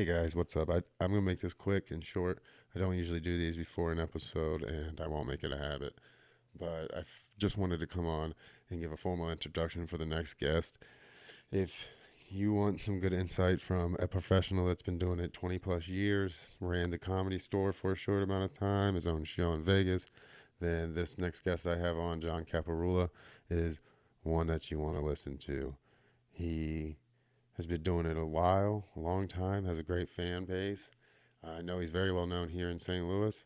Hey guys, what's up? I'm going to make this quick and short. I don't usually do these before an episode, and I won't make it a habit. But just wanted to come on and give a formal introduction for the next guest. If you want some good insight from a professional that's been doing it 20 plus years, ran the Comedy Store for a short amount of time, his own show in Vegas, then this next guest I have on, John Caparula, is one that you want to listen to. He has been doing it a long time, has a great fan base. I know he's very well known here in St. Louis.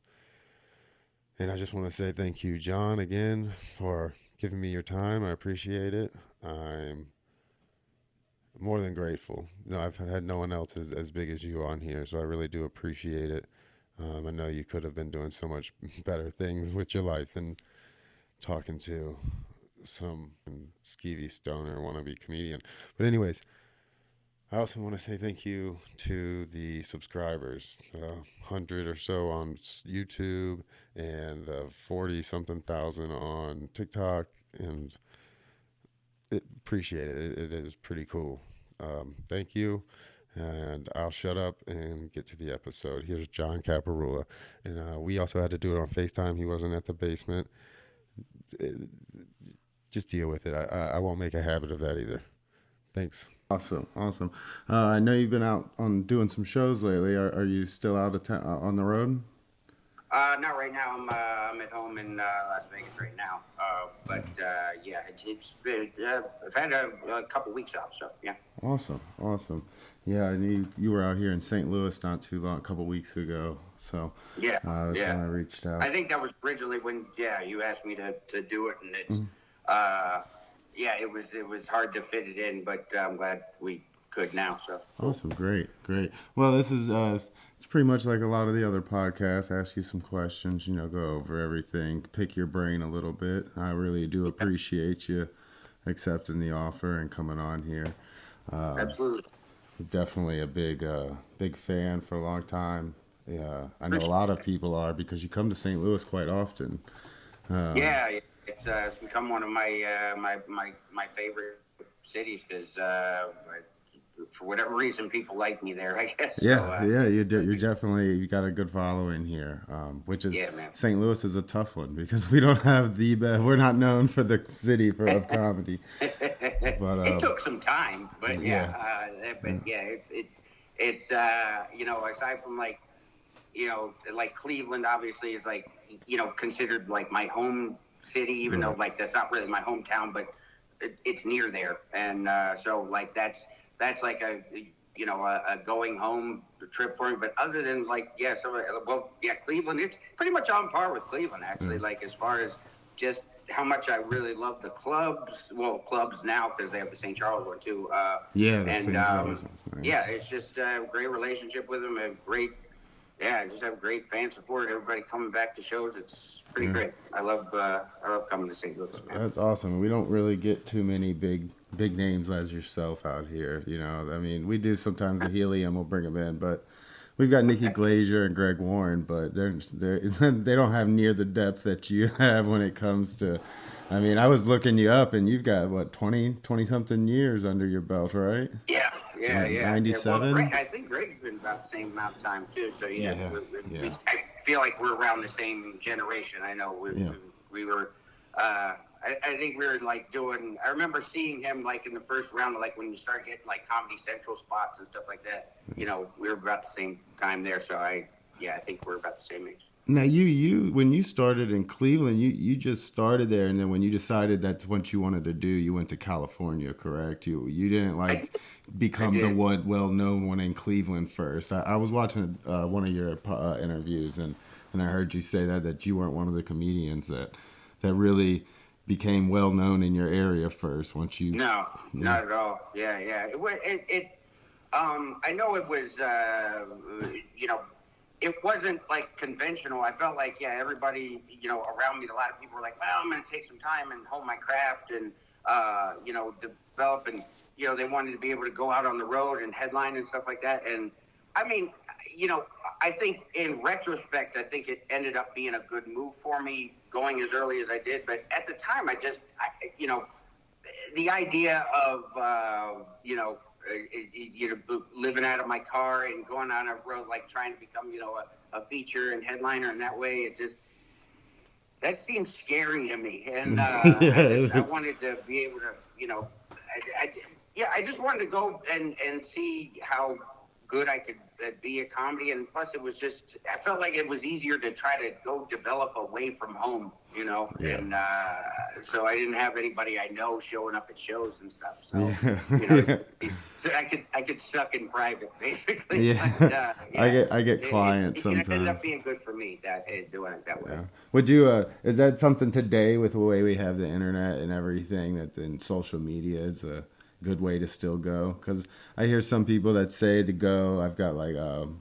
And I just want to say thank you, John, again, for giving me your time. I appreciate it. I'm more than grateful. I've had no one else as big as you on here, so I really do appreciate it. I know you could have been doing so much better things with your life than talking to some skeevy stoner wannabe comedian. But anyways, I also want to say thank you to the subscribers, 100 or so on YouTube and 40-something thousand on TikTok, and appreciate it. It is pretty cool. Thank you, and I'll shut up and get to the episode. Here's John Caparula, and we also had to do it on FaceTime. He wasn't at the basement. Just deal with it. I won't make a habit of that either. Thanks. Awesome. I know you've been out on doing some shows lately. Are you still out of town on the road? Not right now. I'm at home in Las Vegas right now. Yeah, it's been, I've had a couple weeks off, so yeah. Awesome. Yeah, I knew you were out here in St. Louis not too long, a couple weeks ago. So yeah, that's when I reached out. I think that was originally when you asked me to do it, and it's yeah, it was hard to fit it in, but I'm glad we could now. So awesome, great. Well, this is it's pretty much like a lot of the other podcasts. Ask you some questions, go over everything, pick your brain a little bit. I really do appreciate you accepting the offer and coming on here. Absolutely. Definitely a big fan for a long time. Yeah, I know a lot of people are because you come to St. Louis quite often. Yeah. It's become one of my my favorite cities because for whatever reason people like me there, I guess. Yeah, you you got a good following here, which is St. Louis is a tough one because we don't have we're not known for the city of comedy. But it took some time, but it's aside from like Cleveland obviously is like considered like my home city, even though like that's not really my hometown, but it's near there, and so like that's like a going home trip for me. But other than Cleveland, it's pretty much on par with Cleveland actually. Like as far as just how much I really love the clubs. Well, clubs now because they have the St. Charles one too. St. Charles one's nice. Yeah, it's just a great relationship with them. I just have great fan support. Everybody coming back to shows. It's pretty great. I love coming to St. Louis, man. That's awesome. We don't really get too many big names as yourself out here. I mean, we do sometimes the helium. We'll bring them in, but we've got Nikki Glazier and Greg Warren, but they don't have near the depth that you have when it comes to. I mean, I was looking you up, and you've got, 20-something years under your belt, right? Yeah. 97? Well, I think Greg's been about the same amount of time, too. So, I feel like we're around the same generation. I know we were, I think we were, doing, I remember seeing him, in the first round, when you start getting, Comedy Central spots and stuff like that. We were about the same time there. So, I think we're about the same age. Now, you when you started in Cleveland, you just started there, and then when you decided that's what you wanted to do, you went to California, correct? You didn't become the one well-known one in Cleveland first. I was watching one of your interviews, and I heard you say that you weren't one of the comedians that really became well-known in your area first. Once you not at all. Yeah. I know it was it wasn't conventional. I felt like everybody around me, a lot of people were like, well, I'm going to take some time and hone my craft and develop, and they wanted to be able to go out on the road and headline and stuff like that. And I mean, I think in retrospect, I think it ended up being a good move for me going as early as I did. But at the time, the idea of living out of my car and going on a road, like trying to become, a feature and headliner in that way. That seems scary to me. And I wanted to be able to, I just wanted to go and see how good I could be a comedy. And plus I felt like it was easier to try to go develop away from home, and so I didn't have anybody I know showing up at shows and stuff. So, so I could suck in private, basically. Yeah. But, I get clients sometimes. It ended up being good for me doing it that way. Yeah. Would you, is that something today with the way we have the internet and everything, that then social media is a good way to still go? Because I hear some people that say to go. I've got like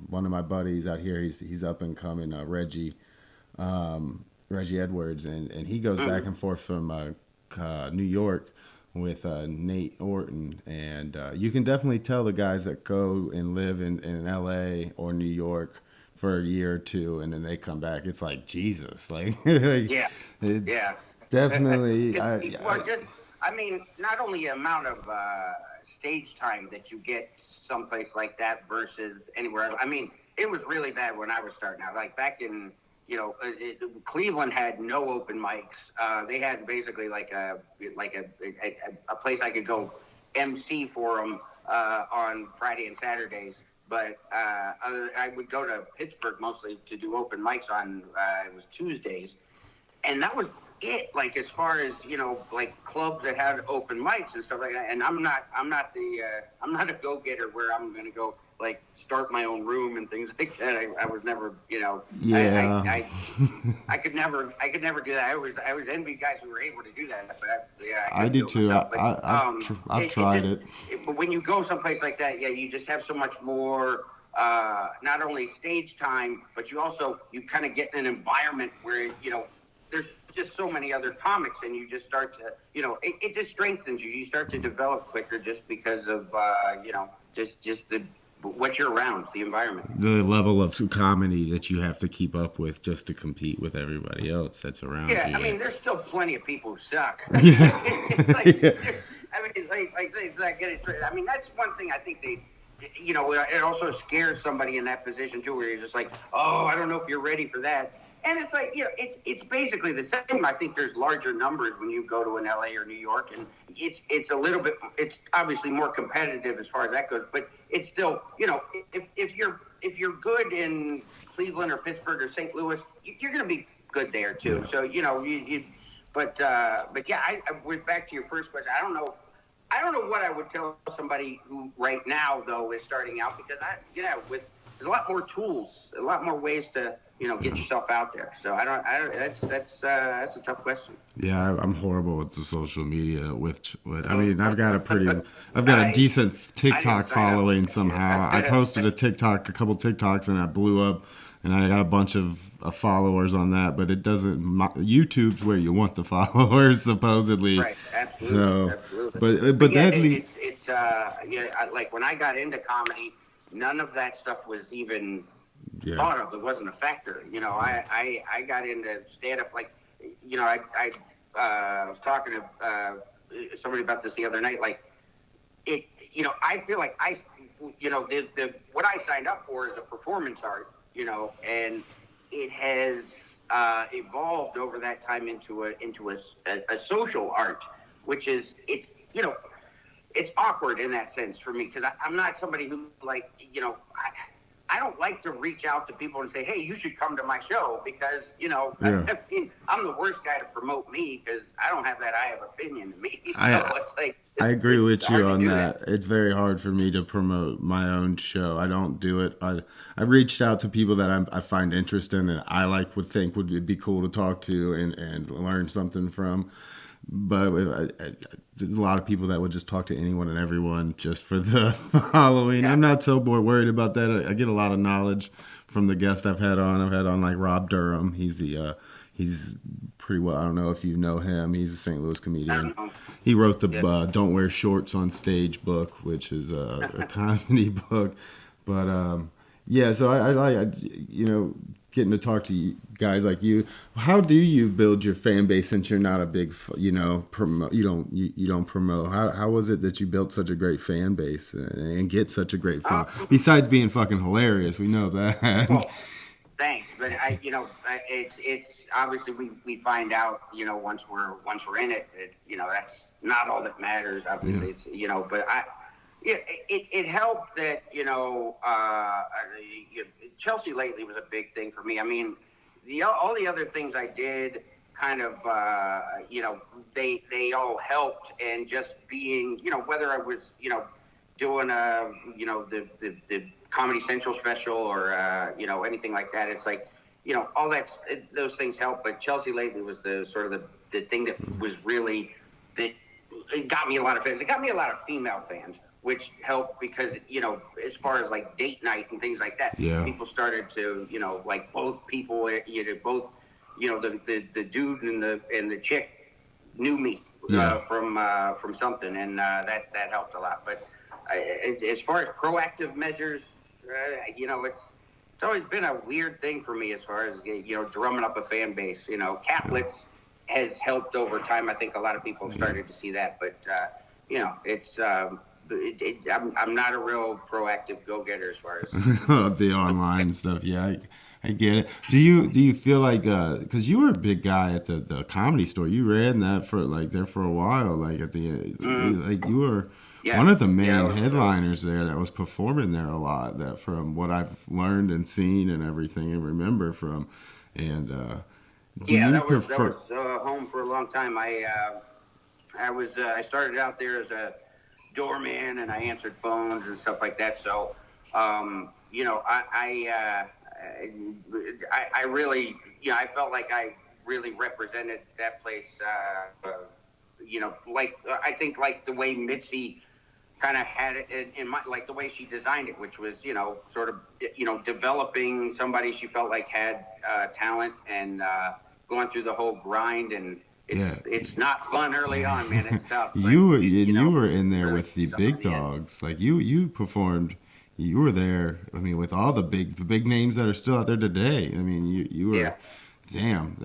one of my buddies out here, he's up and coming, Reggie Edwards, and he goes back and forth from New York with Nate Orton, and you can definitely tell the guys that go and live in LA or New York for a year or two and then they come back, it's like Jesus, like definitely not only the amount of stage time that you get someplace like that versus anywhere else. I mean, it was really bad when I was starting out. Like back in, Cleveland had no open mics. They had basically like a place I could go MC for them on Friday and Saturdays. But I would go to Pittsburgh mostly to do open mics on it was Tuesdays, and that was it. Like as far as like clubs that had open mics and stuff like that. And I'm not a go-getter where I'm gonna go like start my own room and things like that. I was never I could never do that. I was envy guys who were able to do that. But I do too. I've tried it. But when you go someplace like that, you just have so much more. Not only stage time, but you kind of get in an environment where there's just so many other comics, and you just start to it just strengthens you. You start to develop quicker just because of just the what you're around, the environment, the level of comedy that you have to keep up with just to compete with everybody else that's around you. I mean, there's still plenty of people who suck. Yeah. I mean, that's one thing I think it also scares somebody in that position too, where you're just like, oh, I don't know if you're ready for that. And it's like, it's basically the same. I think there's larger numbers when you go to an LA or New York, and it's a little bit, it's obviously more competitive as far as that goes, but it's still, if you're good in Cleveland or Pittsburgh or St. Louis, you're going to be good there too. So, but I went back to your first question. I don't know what I would tell somebody who right now though is starting out, because there's a lot more tools, a lot more ways to, get yourself out there. So that's a tough question. Yeah, I'm horrible with the social media. I mean, I've got a decent TikTok following somehow. I posted a couple TikToks, and I blew up, and I got a bunch of followers on that. But it doesn't. YouTube's where you want the followers, supposedly. Right. Absolutely. So, absolutely. but that it's like when I got into comedy, none of that stuff was even thought of. It wasn't a factor. I got into stand-up like, I was talking to somebody about this the other night. Like, I feel like what I signed up for is a performance art, and it has evolved over that time into a social art, which is it's awkward in that sense for me, because I'm not somebody who I don't like to reach out to people and say, hey, you should come to my show, because, I'm the worst guy to promote me, because I don't have that eye of opinion to me. I agree with you on that. It's very hard for me to promote my own show. I don't do it. I've reached out to people that I find interesting and I would think would be cool to talk to and learn something from. But there's a lot of people that would just talk to anyone and everyone just for the following. Yeah. I'm not so worried about that. I get a lot of knowledge from the guests I've had on. I've had on like Rob Durham. He's pretty well. I don't know if you know him. He's a St. Louis comedian. He wrote the "Don't Wear Shorts on Stage" book, which is a comedy book. But so I getting to talk to guys like you. How do you build your fan base since you're not a big, promote? You don't promote. How was it that you built such a great fan base and get such a great fan? Besides being fucking hilarious, we know that. Well, thanks, but it's obviously we find out, once we're in it, that's not all that matters. Obviously, it's but it helped that Chelsea lately was a big thing for me. I mean, all the other things I did kind of they all helped, and just being whether I was doing the Comedy Central special or anything like that, it's like all those things help. But Chelsea lately was the sort of the thing that was really that it got me a lot of fans. It got me a lot of female fans, which helped because as far as like date night and things like that, people started to like both people both the dude and the chick knew me from something, and that helped a lot. But as far as proactive measures, it's always been a weird thing for me as far as drumming up a fan base. Caplets has helped over time. I think a lot of people have started to see that, but it's I'm not a real proactive go-getter as far as the online stuff. Yeah, I get it. Do you feel like because you were a big guy at the Comedy Store, you ran that for there for a while, like at the like you were one of the main headliners there that was performing there a lot, that from what I've learned and seen and everything and remember from, and that was home for a long time. I started out there as a doorman, and I answered phones and stuff like that. So, I really, I felt like I really represented that place. I think like the way Mitzi kind of had it in my, like the way she designed it, which was, sort of, developing somebody she felt like had talent and going through the whole grind, and it's not fun early on, man. It's tough. You were in there with the big dogs. Like you performed. You were there. I mean, with all the big names that are still out there today. I mean, you were. Yeah. Damn,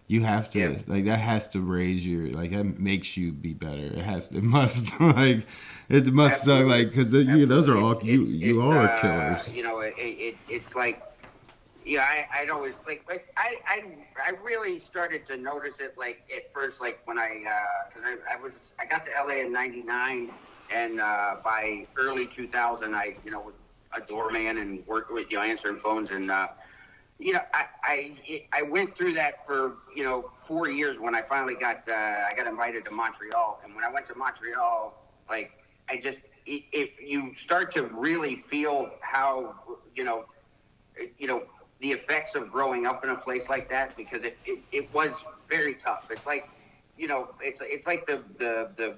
you have to like that has to raise your that makes you be better. It must suck because those are all you all are killers. It's like. Yeah, I'd always I really started to notice it at first, when I got to LA in '99, and by early 2000 I was a doorman and worked with answering phones, and I went through that for 4 years when I finally got invited to Montreal. And when I went to Montreal, you start to really feel how the effects of growing up in a place like that, because it was very tough. It's like, it's like the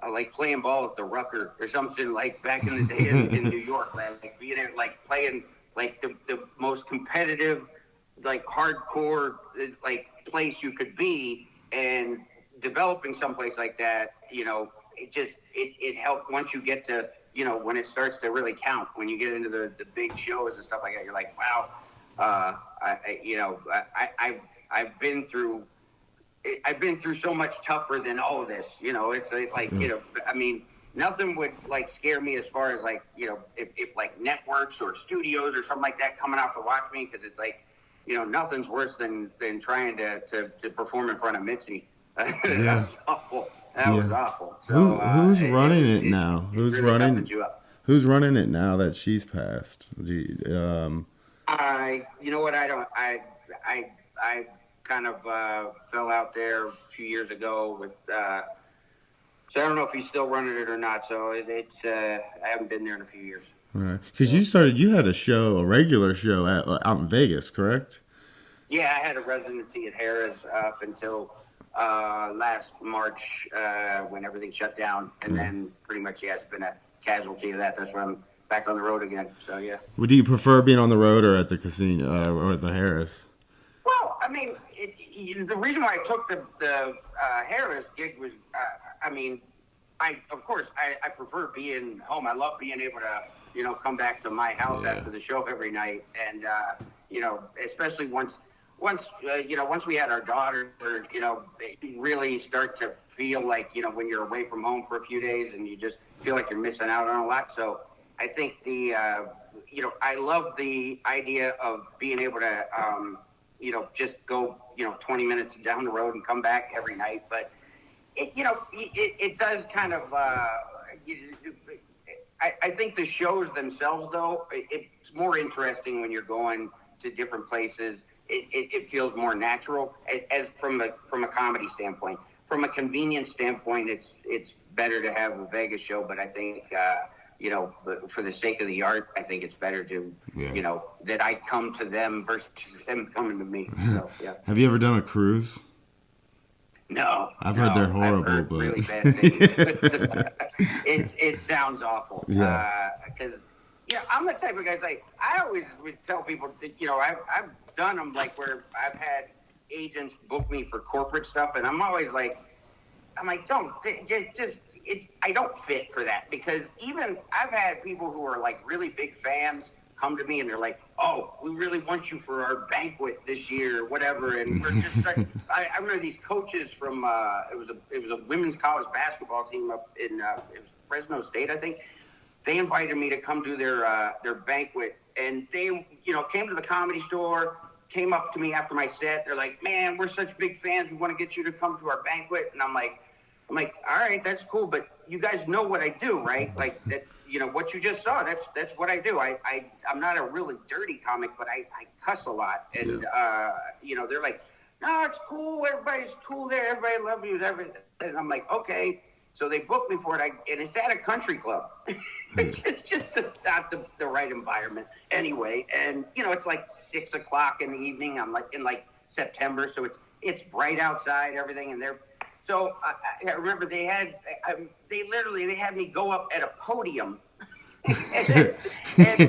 like playing ball at the Rucker or something, like back in the day in New York, like being there, like playing like the most competitive, like hardcore, like place you could be, and developing someplace like that, it helped once you get to, when it starts to really count, when you get into the big shows and stuff like that, you're like, wow. I've been through so much tougher than all of this. It's like, I mean, nothing would scare me as far as if like networks or studios or something like that coming out to watch me, because it's like, nothing's worse than trying to perform in front of Mitzi. That was awful. That was awful. So who's running it now? Who's really running? Who's running it now that she's passed? You know what? I kind of fell out there a few years ago with. So I don't know if he's still running it or not. So it's I haven't been there in a few years. Right, because you had a regular show out in Vegas, correct? Yeah, I had a residency at Harrah's up until last March when everything shut down, and then pretty much it's been a casualty of that. That's why I'm back on the road again. So yeah. Well, do you prefer being on the road or at the casino or at the Harrah's? Well, I mean, the reason why I took the Harrah's gig was, I prefer being home. I love being able to, come back to my house after the show every night. And, especially once we had our daughter, they really start to feel like, when you're away from home for a few days and you just feel like you're missing out on a lot. So I think I love the idea of being able to, just go, 20 minutes down the road and come back every night. But it does kind of, I think the shows themselves, though, it's more interesting when you're going to different places. It feels more natural as from a comedy standpoint. From a convenience standpoint, it's better to have a Vegas show, but I think for the sake of the art, I think it's better to that I come to them versus them coming to me. So, yeah. Have you ever done a cruise? No, I've heard they're horrible, but really bad things. It sounds awful. Yeah. Because I'm the type of guy. Like, I always would tell people that I've done them like where I've had agents book me for corporate stuff, and I'm always like, don't just I don't fit for that, because even I've had people who are like really big fans come to me and they're like, oh, we really want you for our banquet this year, whatever. And we're just I remember these coaches from it was a women's college basketball team up in it was Fresno State, I think. They invited me to come do their banquet, and they came to the Comedy Store, came up to me after my set. They're like, man, we're such big fans, we want to get you to come to our banquet. And I'm like, all right, that's cool, but you guys know what I do, right? Like that, what you just saw, that's what I do. I'm not a really dirty comic, but I cuss a lot. And, they're like, no, it's cool. Everybody's cool there. Everybody loves you. And I'm like, okay. So they booked me for it. And it's at a country club. It's just not the right environment anyway. And, it's like 6 o'clock in the evening. I'm like in September. So it's bright outside, everything. And so I remember they had me go up at a podium, and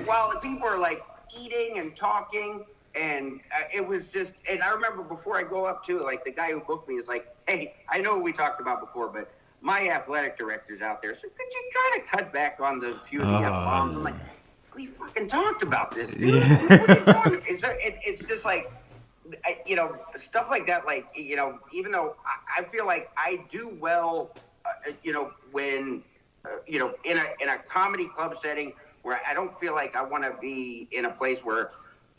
while people are like eating and talking, and it was just, and I remember before I go up to, like, the guy who booked me is like, hey, I know what we talked about before, but my athletic director's out there, so could you kind of cut back on the few of the F-bombs? I'm like, we fucking talked about this, dude. What are you doing? It's just like, stuff like that, like, even though I feel like I do well, when, in a comedy club setting where I don't feel like I want to be in a place where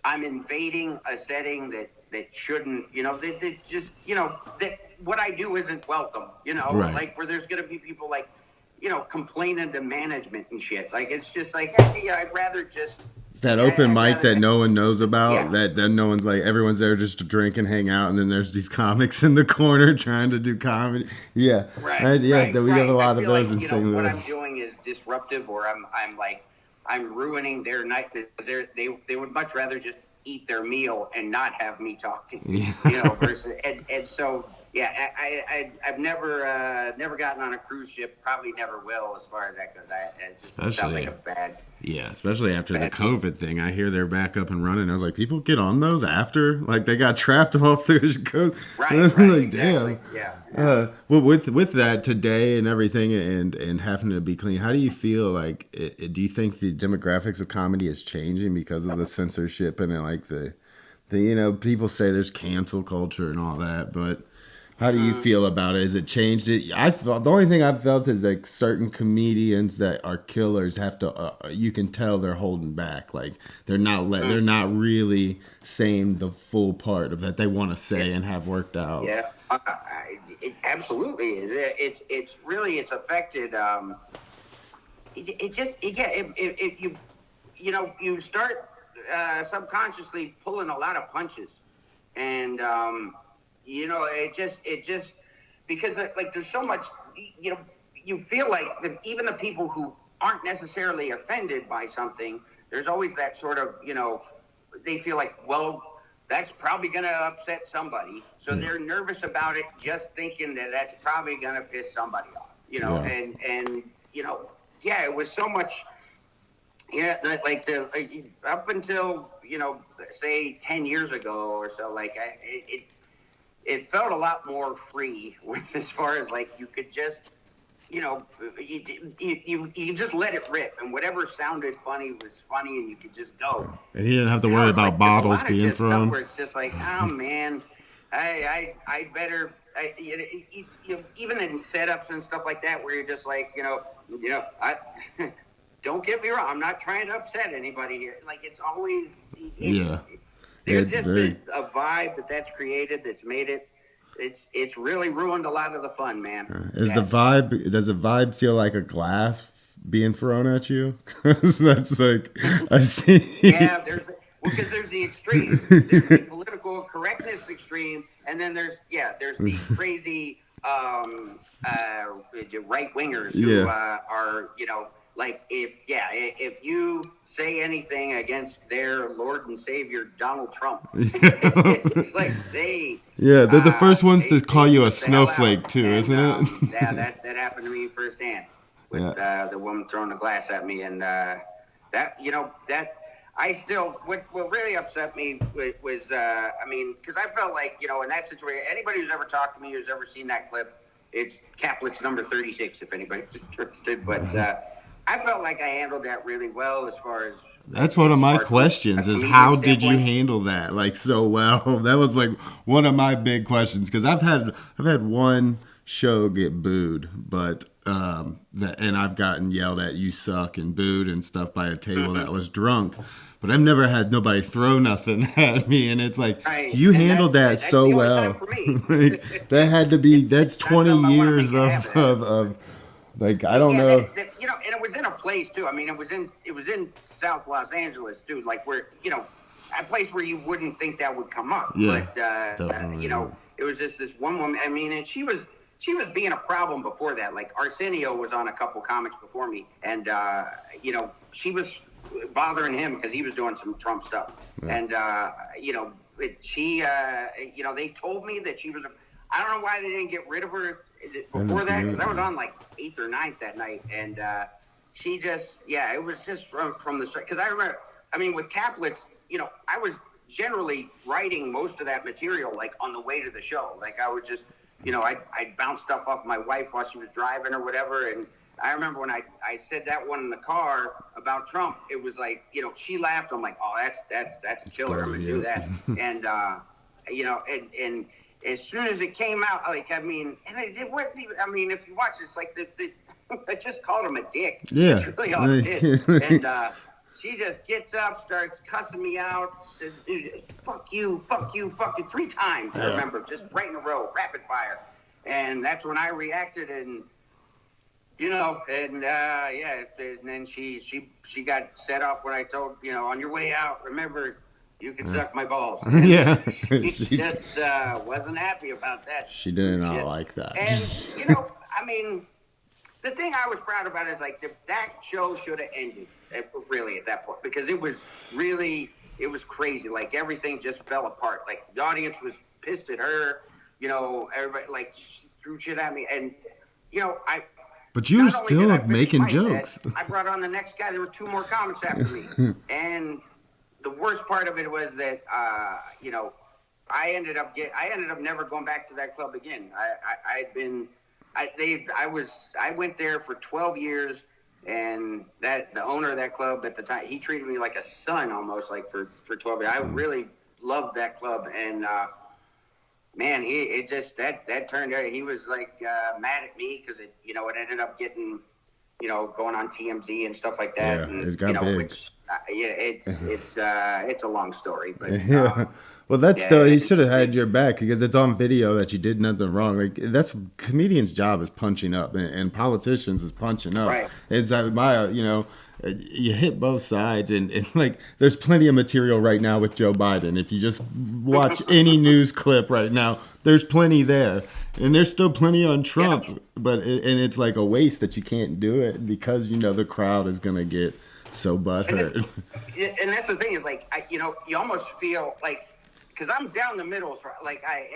I'm invading a setting that shouldn't, that just, that what I do isn't welcome, right. Like where there's going to be people like, complaining to management and shit. Like, it's just like, I'd rather just... That open mic that no one knows about, that no one's like, everyone's there just to drink and hang out, and then there's these comics in the corner trying to do comedy. Yeah, right. We have a lot of those in St. Louis. What I'm doing is disruptive, or I'm ruining their night, because they would much rather just eat their meal and not have me talking. Versus and so I've never gotten on a cruise ship, probably never will, as far as that goes. It just sounds like a bad. Yeah, especially after the COVID thing. I hear they're back up and running. I was like, people get on those after? Like, they got trapped all through the coast. Right, like, exactly. Damn. Yeah. Well, with that today and everything, and having to be clean, how do you feel? Like, do you think the demographics of comedy is changing because of the censorship and like the people say there's cancel culture and all that, but how do you feel about it? Has it changed it? The only thing I've felt is like certain comedians that are killers have to. You can tell they're holding back. Like they're not really saying the full part of that they want to say and have worked out. Yeah, it absolutely is. It's really affected. You start subconsciously pulling a lot of punches, and it just because like there's so much, you feel like even the people who aren't necessarily offended by something, there's always that sort of, they feel like, well, that's probably going to upset somebody, so they're nervous about it, just thinking that that's probably going to piss somebody off, and it was so much. Yeah, like up until, say 10 years ago or so, like it felt a lot more free with, as far as like you could just, you know, you just let it rip, and whatever sounded funny was funny, and you could just go. And he didn't have to Now worry it's about like, bottles there's a lot of being just stuff thrown. where it's just like, oh man, I better. Even in setups and stuff like that, where you're just like, I don't get me wrong, I'm not trying to upset anybody here. Like, it's always, there's It's just very- a vibe that's created, that's made it. It's really ruined a lot of the fun, man. Does the vibe feel like a glass being thrown at you? 'Cause that's like, I see. Yeah, because there's the extreme. There's the political correctness extreme, and then there's the crazy right wingers who are, like, if you say anything against their Lord and Savior Donald Trump, it's like they're the first ones to call you a snowflake too, isn't it? Yeah, that happened to me firsthand with the woman throwing the glass at me, and that I still, what really upset me was, because I felt like, in that situation, anybody who's ever talked to me, who's ever seen that clip, it's Caplic's number 36, if anybody's interested. But I felt like I handled that really well as far as. That's one of my questions is how did you handle that like so well? That was like one of my big questions because I've had one show get booed, but and I've gotten yelled at, you suck, and booed and stuff by a table that was drunk. But I've never had nobody throw nothing at me, and it's like you handled that so well. Like, that had to be that's 20 years of like I don't know. And it was in a place too. I mean, it was in South Los Angeles too, like where a place where you wouldn't think that would come up. Yeah, but it was just this one woman. I mean, and she was being a problem before that. Like Arsenio was on a couple comics before me, and she was bothering him because he was doing some Trump stuff. Yeah. And they told me that she was. I don't know why they didn't get rid of her before that, because I was on like 8th or 9th that night, and she just it was just from the start. Because I remember, I mean, with Caplic's, I was generally writing most of that material like on the way to the show. Like I would just, I'd bounce stuff off my wife while she was driving or whatever. And I remember when I said that one in the car about Trump, it was like, she laughed. I'm like, oh, that's a killer. I'm gonna do that. And and as soon as it came out, like, I mean, and it wasn't even, I mean, if you watch this, like, I just called him a dick. Yeah. That's really all it did. And she just gets up, starts cussing me out, says, fuck you, 3 times, I remember, just right in a row, rapid fire. And that's when I reacted, and, and then she got set off when I told, on your way out, remember, you can suck my balls. Yeah. She just wasn't happy about that. She did not like that. And, I mean, the thing I was proud about is, like, that show should have ended, really, at that point. Because it was crazy. Like, everything just fell apart. Like, the audience was pissed at her. Everybody, like, threw shit at me. And, But you were still making jokes. I brought on the next guy. There were 2 more comics after me. And the worst part of it was that, I ended up never going back to that club again. I went there for 12 years, and the owner of that club at the time, he treated me like a son almost, like for 12 years. I really loved that club, and man, that turned out, he was like mad at me because it ended up getting, going on TMZ and stuff like that. Yeah, and, it got big. Which, it's a long story, but well, that's still, he should have had your back because it's on video that you did nothing wrong. Like, that's comedian's job is punching up, and politicians is punching up. Right. It's you hit both sides, and like there's plenty of material right now with Joe Biden. If you just watch any news clip right now, there's plenty there, and there's still plenty on Trump. Yeah. But it's like a waste that you can't do it because the crowd is gonna get so butthurt. And that's the thing is, like, you almost feel like, because I'm down the middle, like I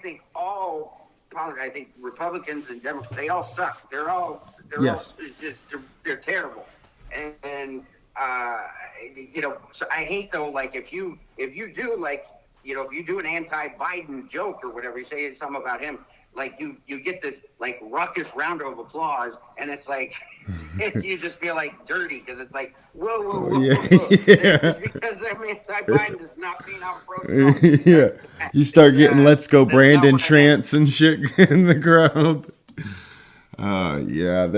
think all politics, I think Republicans and Democrats, they all suck. They're all they're terrible. And so I hate though, like if you do like, if you do an anti-Biden joke or whatever, you say something about him, like you get this like ruckus round of applause, and it's like you just feel like dirty because it's like whoa. Yeah. It's because Ty Biden does not being out pro Trump. Yeah, you start getting "Let's Go Brandon" not what I meant. chants and shit in the crowd. Yeah,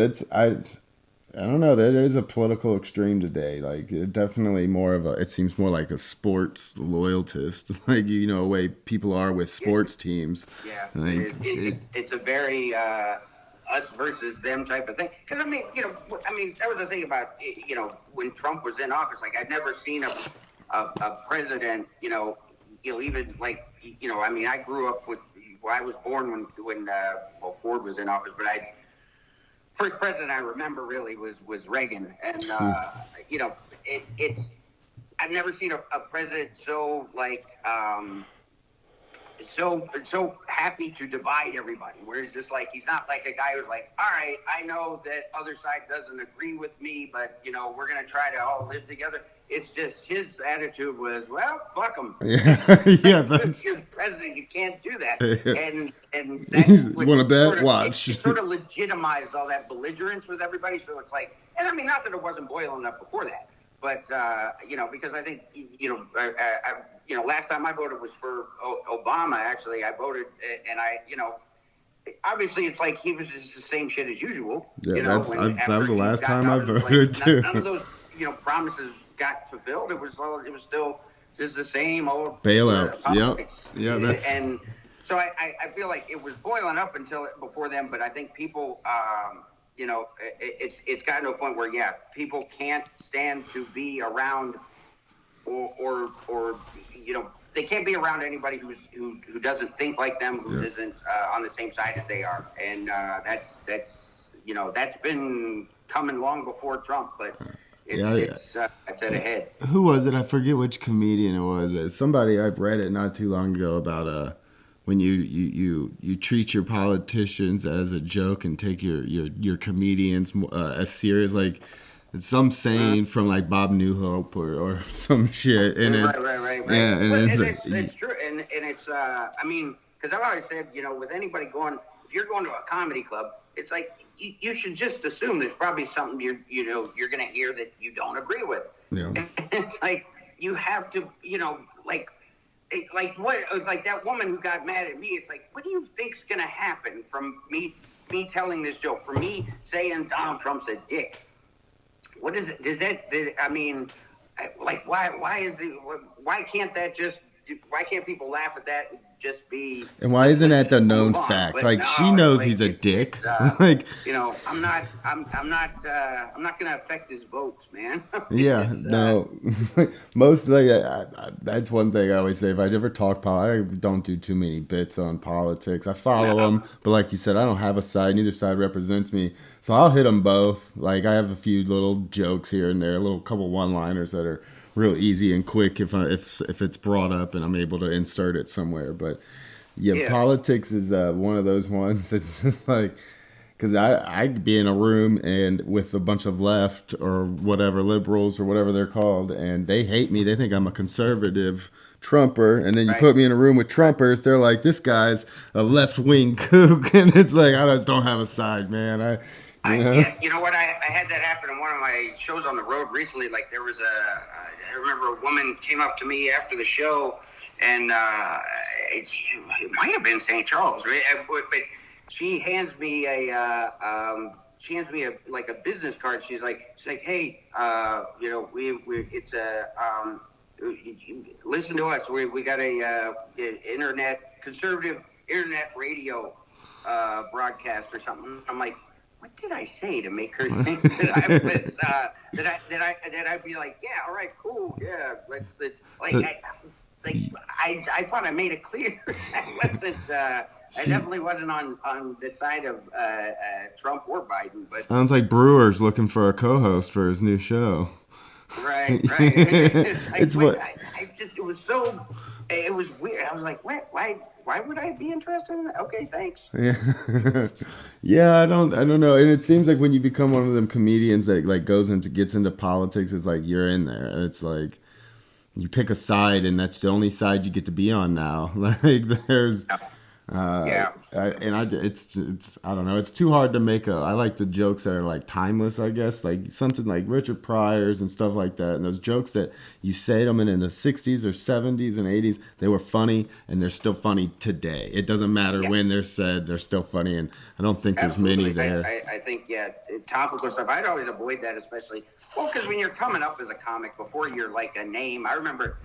I don't know. There is a political extreme today. Like, definitely more of a. It seems more like a sports loyalist, like a way people are with sports teams. Yeah, Like, it's a very us versus them type of thing. Because that was the thing about when Trump was in office. Like, I'd never seen a president. Even like I grew up with. Well, I was born when Ford was in office, but first president I remember really was Reagan, and it's I've never seen a president so like so happy to divide everybody. Where it's just like he's not like a guy who's like, all right, I know that other side doesn't agree with me, but we're gonna try to all live together. It's just his attitude was, well, fuck them. yeah, that's You're the president. You can't do that. Yeah. And that's what Want to bet? Watch. It sort of legitimized all that belligerence with everybody. So it's like, and I mean, not that it wasn't boiling up before that, but because I think last time I voted was for Obama. Actually, I voted, and obviously it's like he was just the same shit as usual. Yeah, that was the last time I voted too. None of those promises got fulfilled. It was still just the same old bailouts. Yeah, that's and so I feel like it was boiling up before then, but I think people it's gotten to a point where people can't stand to be around or they can't be around anybody who doesn't think like them, who isn't on the same side as they are, and that's been coming long before Trump, but it's at a head. Who was it? I forget which comedian it was. Somebody, I've read it not too long ago about when you treat your politicians as a joke and take your comedians as serious, like it's some saying from like Bob Newhope or some shit, and right. Yeah, and it's true, and it's because I've always said with anybody if you're going to a comedy club, it's like you should just assume there's probably something you're gonna hear that you don't agree with. Yeah. And it's like you have to like that woman who got mad at me. It's like, what do you think's gonna happen from me telling this joke, from me saying Donald Trump's a dick? What is it? Why can't people laugh at that and just be? And why isn't that the known fact? But like, no, she knows like, he's a dick. like, I'm not gonna affect his votes, man. Yeah, no. Mostly, that's one thing I always say. If I ever talk politics, I don't do too many bits on politics. I follow them, but like you said, I don't have a side. Neither side represents me, so I'll hit them both. Like, I have a few little jokes here and there, a little couple one-liners that are real easy and quick if it's brought up and I'm able to insert it somewhere. But politics is one of those ones that's just like, because I'd be in a room and with a bunch of left or whatever liberals or whatever they're called, and they hate me. They think I'm a conservative Trumper, and then you put me in a room with Trumpers. They're like, this guy's a left-wing kook, and it's like, I just don't have a side, man. You know what? I had that happen in one of my shows on the road recently. Like, there was I remember a woman came up to me after the show, and it might have been St. Charles, right? But she hands me a business card. She's like, hey, it's a listen to us. We got a conservative internet radio broadcast or something. I'm like, what did I say to make her think that I was that I'd be like, yeah, all right, cool, yeah, let's like I thought I made it clear. I wasn't. I definitely wasn't on the side of Trump or Biden. But sounds like Brewer's looking for a co-host for his new show. Right. It was weird. I was like, what? Why would I be interested in that? Okay, thanks. Yeah. Yeah, I don't know. And it seems like when you become one of them comedians that like gets into politics, it's like you're in there. And it's like you pick a side and that's the only side you get to be on now. Like Yeah. It's I don't know. It's too hard to make I like the jokes that are like timeless. I guess like something like Richard Pryor's and stuff like that. And those jokes that you say them in the '60s or '70s and '80s, they were funny and they're still funny today. It doesn't matter Yeah. when they're said; they're still funny. And I don't think there's Absolutely. many there. I think, yeah, topical stuff. I'd always avoid that, especially, well, because when you're coming up as a comic, before you're like a name, I remember,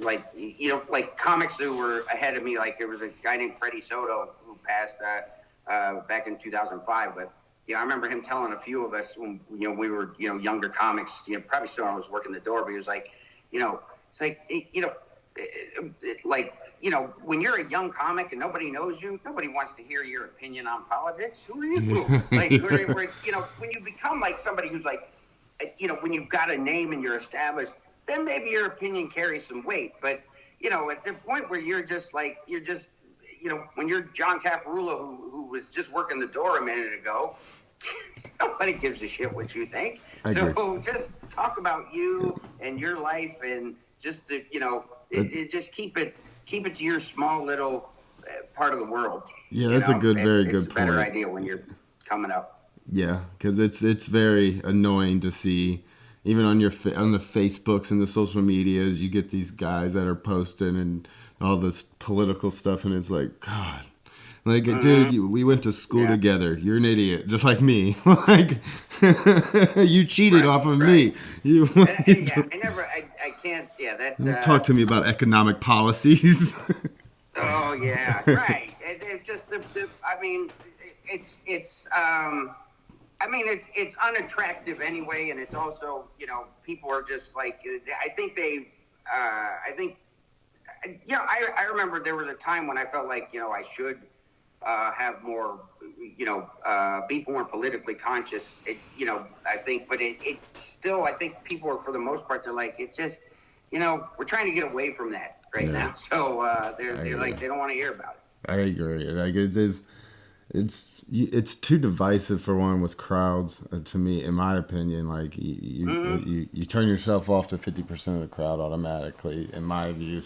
like, you know, like comics who were ahead of me, like there was a guy named Freddie Soto who passed back in 2005, but, you know, I remember him telling a few of us when, you know, we were, you know, younger comics, you know, probably still when I was working the door, but he was like, you know, it's like, you know, like, you know, when you're a young comic and nobody knows you, nobody wants to hear your opinion on politics. Who are you? Like, you know, when you become like somebody who's like, you know, when you've got a name and you're established, then maybe your opinion carries some weight. But, you know, at the point where you're just like, you know, when you're John Caparulo, who was just working the door a minute ago, nobody gives a shit what you think. So just talk about you and your life and just, you know, just keep it to your small little part of the world. Yeah, that's a good, very good It's a better point. idea when you're coming up. Yeah, because it's very annoying to see, even on on the Facebooks and the social medias, you get these guys that are posting and all this political stuff, and it's like, God, like, dude, we went to school together. You're an idiot, just like me. Like, you cheated off of me. You I can't. Yeah, that. Talk to me about economic policies. Oh yeah, right. It just I mean, it's unattractive anyway, and it's also, you know, people are just like, I think you know, I remember there was a time when I felt like, you know, I should have more, you know, be more politically conscious. You know, I think, but it still, I think people are, for the most part, they're like, it just, you know, we're trying to get away from that right now. So they're like, they don't want to hear about it. I agree. Like, it's too divisive for one with crowds, to me, in my opinion. Like, you turn yourself off to 50% of the crowd automatically, in my view.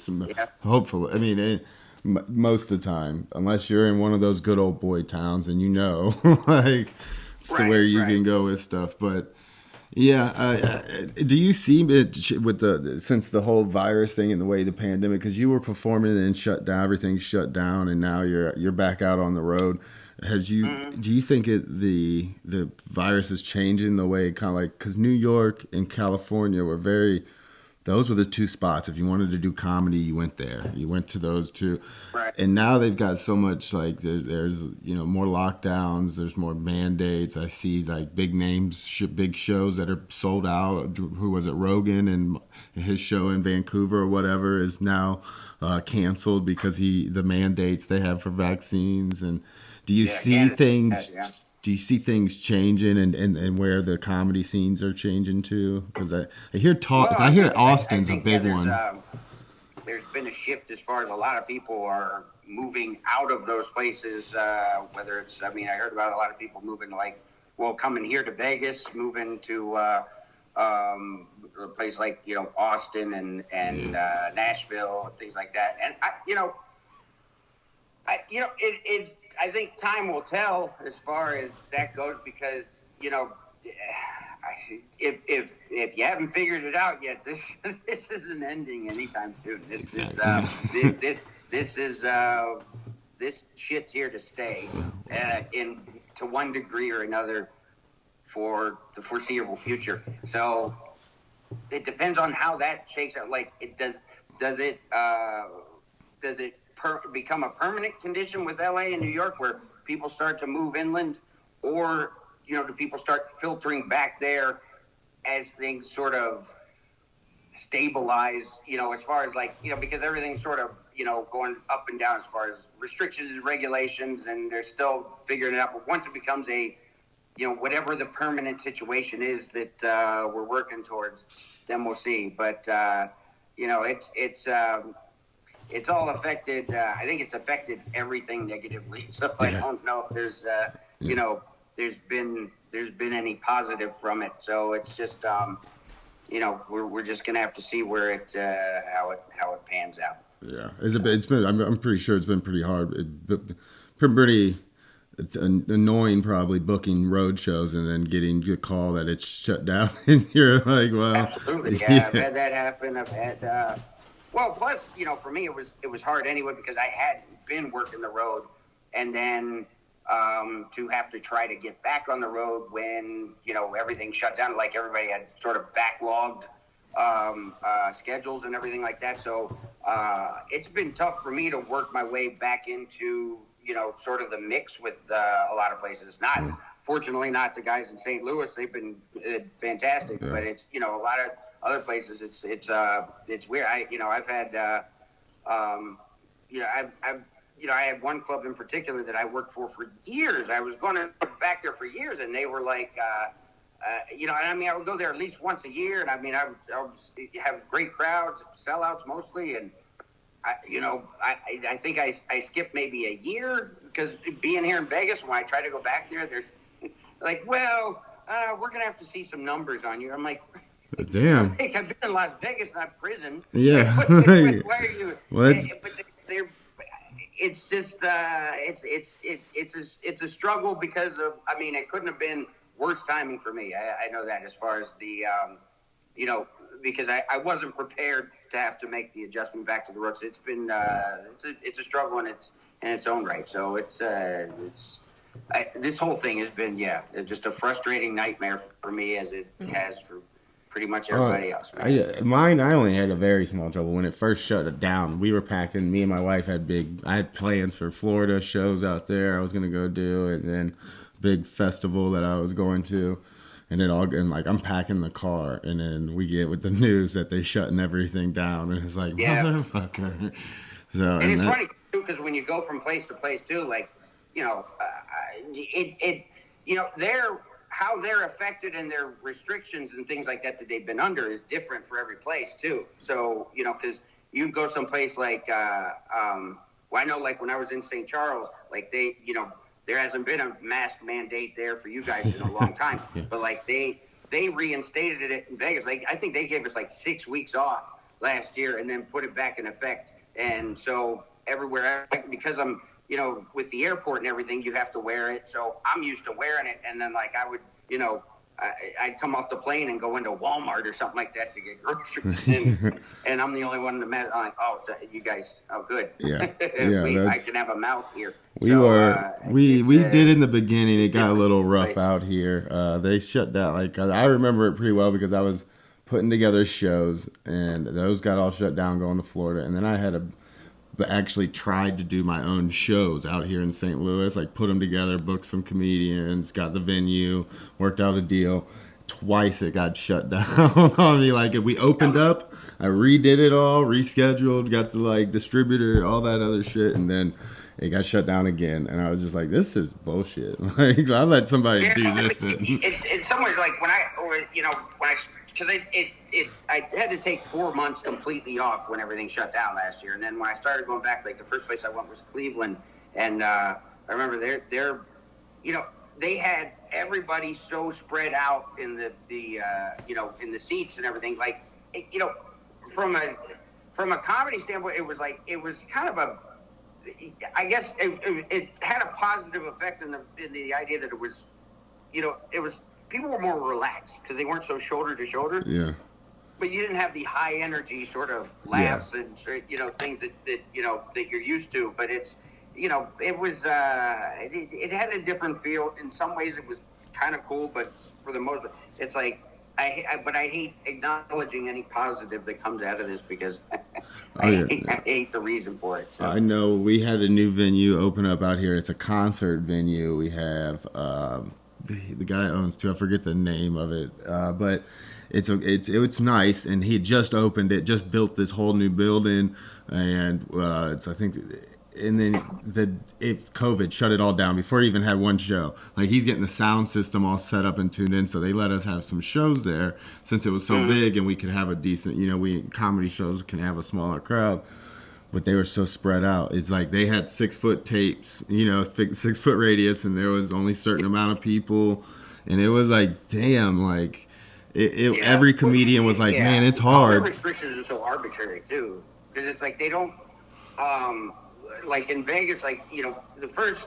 Hopefully, I mean, most of the time, unless you're in one of those good old boy towns and you know, like, it's to where you can go with stuff. But yeah, do you see it with since the whole virus thing and the way the pandemic? Because you were performing and then shut down, everything's shut down, and now you're back out on the road. Do you think the virus is changing the way, kind of like, because New York and California were those were the two spots. If you wanted to do comedy, you went there. You went to those two. Right. And now they've got so much, like, there's, you know, more lockdowns. There's more mandates. I see, like, big names, big shows that are sold out. Who was it? Rogan, and his show in Vancouver or whatever is now canceled because the mandates they have for vaccines. And do you see things? Do you see things changing and where the comedy scenes are changing too? Because I hear I hear Austin's a big one. There's been a shift as far as a lot of people are moving out of those places. Whether it's, I mean, I heard about a lot of people moving, like, well, coming here to Vegas, moving to a place like, you know, Austin and Nashville and things like that. And I think time will tell as far as that goes, because, you know, if you haven't figured it out yet, this isn't ending anytime soon. This shit's here to stay, to one degree or another, for the foreseeable future. So it depends on how that shakes out. Like, does it become a permanent condition with LA and New York, where people start to move inland, or, you know, do people start filtering back there as things sort of stabilize, you know, as far as, like, you know, because everything's sort of, you know, going up and down as far as restrictions and regulations, and they're still figuring it out. But once it becomes a, you know, whatever the permanent situation is that we're working towards, then we'll see. But you know, it's all affected. I think it's affected everything negatively. So I don't know if there's, you know, there's been any positive from it. So it's just, you know, we're just gonna have to see where how it pans out. Yeah, it's been. I'm pretty sure it's been pretty hard. Pretty annoying, probably booking road shows and then getting a call that it's shut down, and you're like, well, Absolutely, yeah. I've yeah, had that happen. I've had, well, plus, for me, it was hard anyway because I hadn't been working the road, and then to have to try to get back on the road when everything shut down, like everybody had sort of backlogged schedules and everything like that. So it's been tough for me to work my way back into sort of the mix with a lot of places. Fortunately, not the guys in St. Louis. They've been fantastic, but it's a lot of other places. It's weird. I've had I had one club in particular that I worked for years. I was going to back there for years, and they were like, I would go there at least once a year, and I would have great crowds, sellouts mostly, and I think I skipped maybe a year because being here in Vegas, when I try to go back there, there's like, well, we're gonna have to see some numbers on you. I'm like, damn. I've been in Las Vegas, not prison. Yeah. Why are you? Well, but it's just it's a struggle because of. I mean, it couldn't have been worse timing for me. I know that as far as the because I wasn't prepared to have to make the adjustment back to the road. So it's been it's a struggle in its own right. So this whole thing has been just a frustrating nightmare for me as it has for pretty much everybody else. I only had a very small trouble when it first shut it down. We were packing. Me and my wife had I had plans for Florida shows out there. I was gonna go do, and then big festival that I was going to. And I'm packing the car, and then we get with the news that they're shutting everything down, and it's like, motherfucker. So, and it's funny too, because when you go from place to place too, like, how they're affected and their restrictions and things like that they've been under is different for every place too. So, because you go someplace like, I know, like when I was in St. Charles, like there hasn't been a mask mandate there for you guys in a long time, but like they reinstated it in Vegas. Like I think they gave us like 6 weeks off last year and then put it back in effect. And so everywhere, because I'm, with the airport and everything, you have to wear it. So I'm used to wearing it. And then like I would, I'd come off the plane and go into Walmart or something like that to get groceries, and I'm the only one in the mask. I'm like, oh, so you guys, oh, good. Yeah, I can have a mouth here. We did in the beginning. It got a little rough out here. They shut down. Like I remember it pretty well because I was putting together shows, and those got all shut down going to Florida, and then I had actually tried to do my own shows out here in St. Louis, like put them together, booked some comedians, got the venue, worked out a deal. Twice it got shut down on me. Like if we opened up, I redid it all, rescheduled, got the distributor, all that other shit, and then it got shut down again. And I was just like, this is bullshit. Like I'll let somebody do this. In some ways, like because I had to take 4 months completely off when everything shut down last year, and then when I started going back, like the first place I went was Cleveland, and I remember they had everybody so spread out in in the seats and everything. Like from a comedy standpoint, it was kind of I guess it had a positive effect in the idea that it was people were more relaxed because they weren't so shoulder to shoulder. Yeah. But you didn't have the high energy sort of laughs and things that you're used to. But it's it was it had a different feel. In some ways, it was kind of cool, but for the most part, it's like I hate acknowledging any positive that comes out of this because I hate the reason for it. So. I know we had a new venue open up out here. It's a concert venue. We have the guy owns too. I forget the name of it, but it's nice. And he had just opened it, just built this whole new building, and it's I think. And then COVID shut it all down before he even had one show. Like he's getting the sound system all set up and tuned in, so they let us have some shows there since it was so big, and we could have a decent. Comedy shows can have a smaller crowd, but they were so spread out. It's like they had 6 foot tapes, 6 foot radius, and there was only a certain amount of people, and it was like, damn, like every comedian was like, man, it's hard. All the restrictions are so arbitrary too, because it's like they don't. like in Vegas, like, the first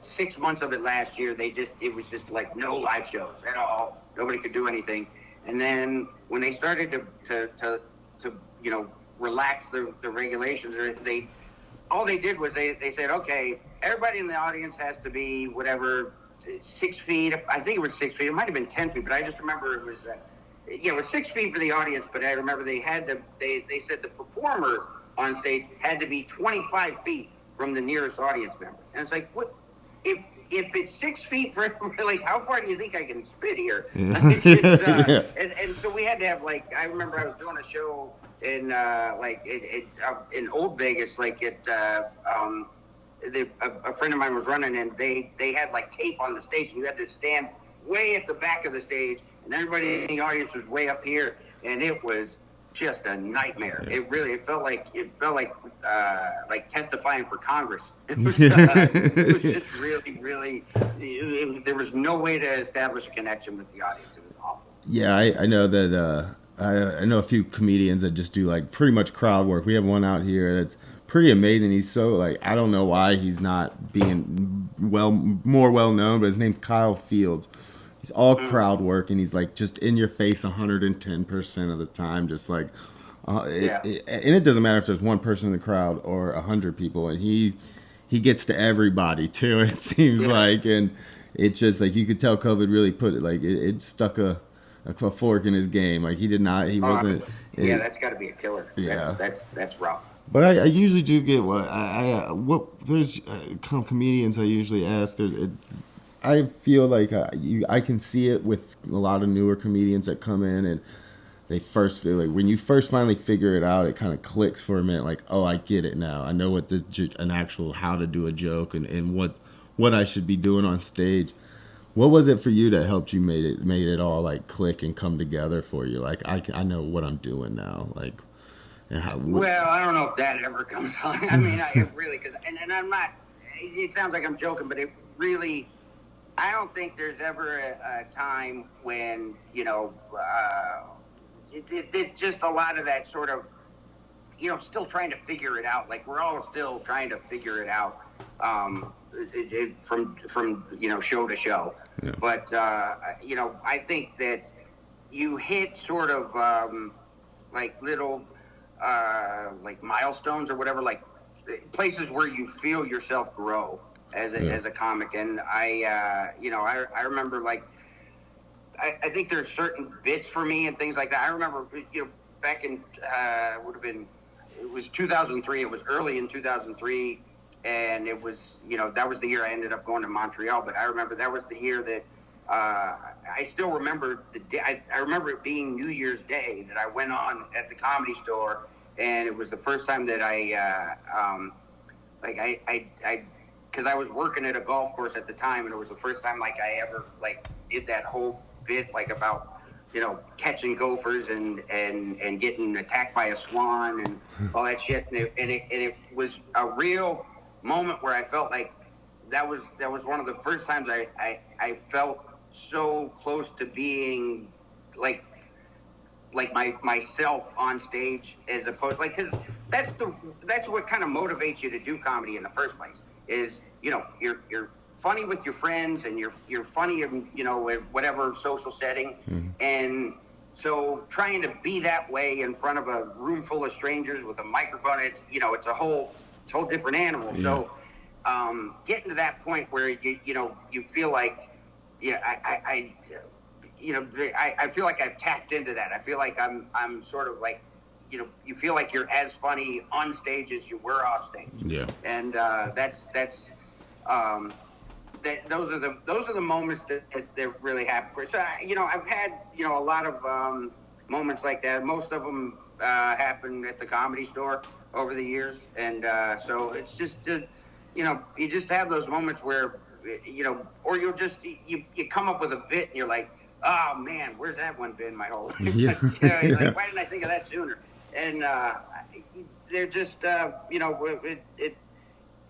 6 months of it last year, it was just like no live shows at all. Nobody could do anything. And then when they started to relax the regulations, all they did was they said, okay, everybody in the audience has to be whatever 6 feet. I think it was 6 feet. It might have been 10 feet, but I just remember it was. It was 6 feet for the audience, but I remember they said the performer on stage had to be 25 feet from the nearest audience member. And it's like, what? If it's 6 feet for like, how far do you think I can spit here? And so we had to have, like, I remember I was doing a show in in Old Vegas, like a friend of mine was running, and they had like tape on the stage, and you had to stand way at the back of the stage, and everybody in the audience was way up here, and it was just a nightmare. It felt like testifying for Congress. It was just really there was no way to establish a connection with the audience. It was awful. Yeah, I know that. I know a few comedians that just do like pretty much crowd work. We have one out here that's pretty amazing. He's so like, I don't know why he's not being more well known, but his name's Kyle Fields. He's all crowd work, and he's like just in your face 110% of the time, just like, and it doesn't matter if there's one person in the crowd or 100 people, and he gets to everybody too. It seems like, and it's just like you could tell COVID really put it like it stuck a fork in his game. Like he wasn't. That's got to be a killer. Yeah, that's rough. But I usually do get there's comedians I usually ask. I feel like I can see it with a lot of newer comedians that come in, and they first feel like when you first finally figure it out, it kind of clicks for a minute. Like, oh, I get it now. I know what an actual how to do a joke and what I should be doing on stage. What was it for you that helped you made it all like click and come together for you? Like I know what I'm doing now. Like, well, I don't know if that ever comes on. I mean, it really, because and I'm not. It sounds like I'm joking, but it really. I don't think there's ever a time when, it just a lot of that sort of, still trying to figure it out. Like we're all still trying to figure it out from show to show. Yeah. But, I think that you hit sort of like little like milestones or whatever, like places where you feel yourself grow as a comic. And I remember, like, I think there's certain bits for me and things like that. I remember, back in, it was 2003. It was early in 2003. And it was, that was the year I ended up going to Montreal. But I remember that was the year that I still remember the day. I remember it being New Year's Day that I went on at the Comedy Store. And it was the first time that because I was working at a golf course at the time, and it was the first time like I ever like did that whole bit like about catching gophers and getting attacked by a swan and all that shit, and it was a real moment where I felt like that was one of the first times I felt so close to being like myself on stage, as opposed, like, because that's what kind of motivates you to do comedy in the first place, is you're funny with your friends, and you're funny in whatever social setting, and so trying to be that way in front of a room full of strangers with a microphone, it's a whole different animal. Yeah. So getting to that point where you feel like I feel like I've tapped into that. I feel like I'm sort of like, you feel like you're as funny on stage as you were off stage. Yeah. And those are the moments that really happen for you. So I've had a lot of moments like that. Most of them happen at the Comedy Store over the years, and so it's just you just have those moments where or you'll just you come up with a bit and you're like, oh man, where's that one been my whole life? Yeah. Like, why didn't I think of that sooner? And they're just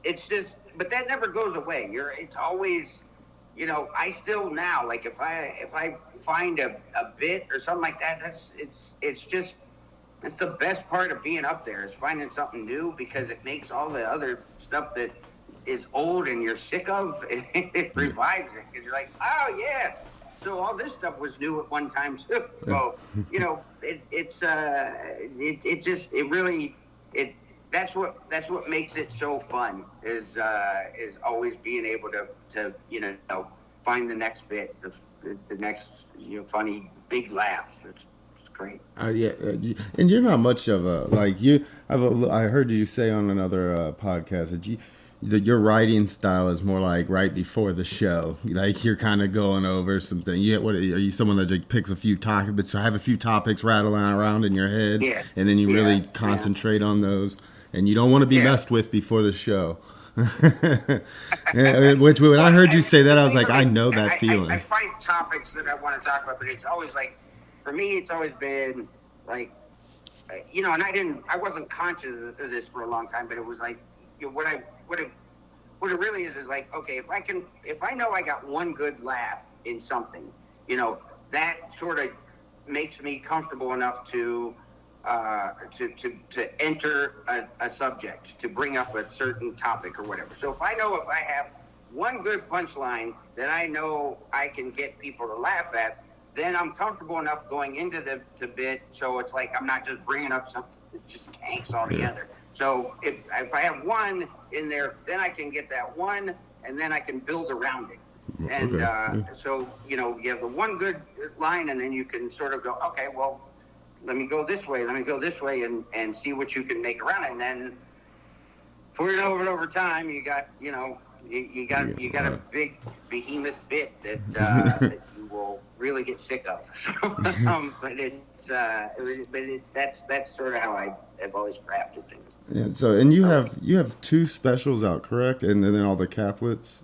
it's just, but that never goes away. It's always, I still now, like, if I find a bit or something like that, it's just That's the best part of being up there, is finding something new, because it makes all the other stuff that is old and you're sick of, it revives it, because you're like, oh yeah, so all this stuff was new at one time too. So that's what makes it so fun, is always being able to find the next bit, the next funny big laugh. It's great. And you're not much of a I heard you say on another podcast that your writing style is more like right before the show. Like you're kind of going over something. Are you someone that just picks a few topics, so have a few topics rattling around in your head, and then you really concentrate on those, and you don't want to be messed with before the show. Which when I heard you say that, I was like, I know that feeling. I find topics that I want to talk about, but it's always like, for me, it's always been like, and I wasn't conscious of this for a long time, but it was like, what it really is like, okay, if I know I got one good laugh in something, that sort of makes me comfortable enough to enter a subject, to bring up a certain topic or whatever. So if I have one good punchline that I know I can get people to laugh at, then I'm comfortable enough going into the bit, so it's like I'm not just bringing up something that just tanks altogether. So if I have one in there, then I can get that one, and then I can build around it. And so you have the one good line, and then you can sort of go, okay, well, let me go this way, and see what you can make around it. And then for it over time, you got a big behemoth bit that that you will really get sick of. That's sort of how I've always crafted things. Yeah. So, and you have 2 specials out, correct? And then all the caplets.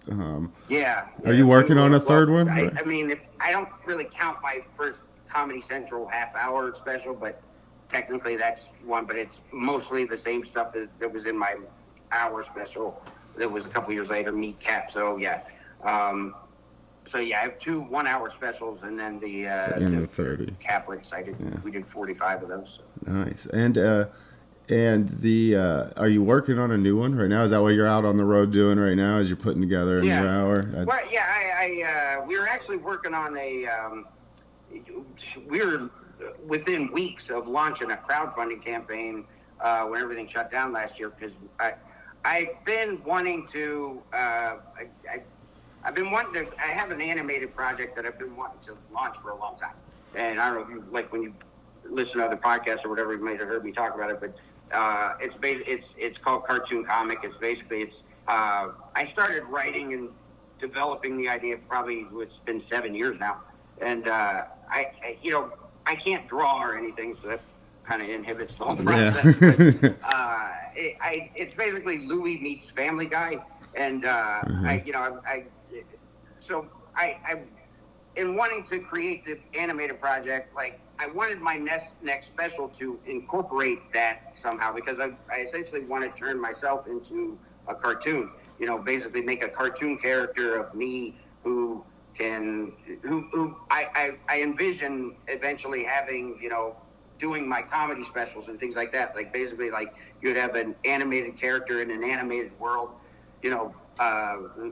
Are you working on a third one? I mean, I don't really count my first Comedy Central half-hour special, but technically that's one. But it's mostly the same stuff that was in my hour special. That was a couple years later, Meet Cap. So yeah. I have 2 1-hour specials, and then the 30 caplets. We did 45 of those. So. Nice. And the are you working on a new one right now? Is that what you're out on the road doing right now? As you're putting together a new hour? We were actually working on we were within weeks of launching a crowdfunding campaign when everything shut down last year, because I've been wanting to. I've been wanting to. I have an animated project that I've been wanting to launch for a long time, and I don't know if you, when you listen to other podcasts or whatever, you might have heard me talk about it. But it's called Cartoon Comic. I started writing and developing the idea probably, it's been 7 years now, and I can't draw or anything, so that kind of inhibits the whole process. But, it's basically Louie meets Family Guy, and in wanting to create the animated project, I wanted my next special to incorporate that somehow, because I essentially want to turn myself into a cartoon. Basically make a cartoon character of me who I envision eventually having, doing my comedy specials and things like that. Basically, you'd have an animated character in an animated world,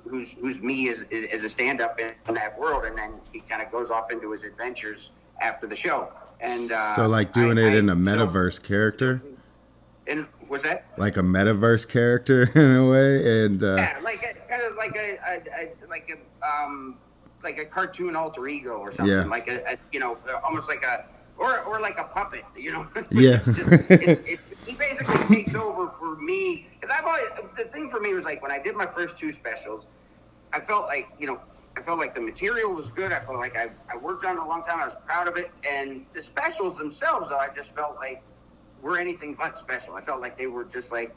who's me as a stand-up in that world, and then he kind of goes off into his adventures after the show. And so doing it in a metaverse character. And was that like a metaverse character in a way? And like a cartoon alter ego or something, almost like a or like a puppet, Yeah. He basically takes over for me, because the thing for me was when I did my first 2 specials, I felt like the material was good. I felt like I worked on it a long time. I was proud of it, and the specials themselves, though, I just felt like were anything but special. I felt like they were just I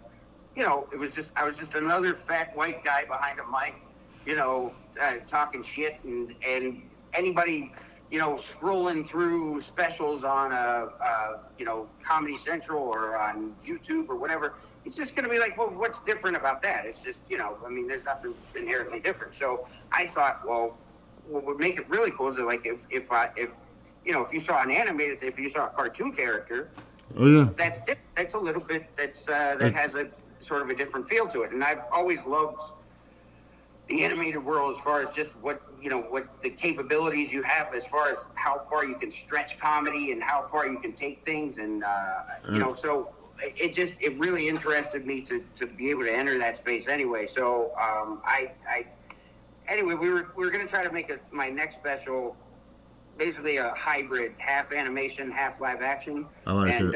was just another fat white guy behind a mic, talking shit, and anybody, scrolling through specials on Comedy Central or on YouTube or whatever, it's just going to be like, well, what's different about that? It's just, there's nothing inherently different. So I thought, well, what would make it really cool is if you saw an animated, if you saw a cartoon character, Oh yeah. That's a little bit, that has a sort of a different feel to it. And I've always loved the animated world as far as just what the capabilities you have as far as how far you can stretch comedy and how far you can take things. And, so it really interested me to be able to enter that space anyway. So, anyway, we were going to try to make my next special basically a hybrid, half animation, half live action. I like it.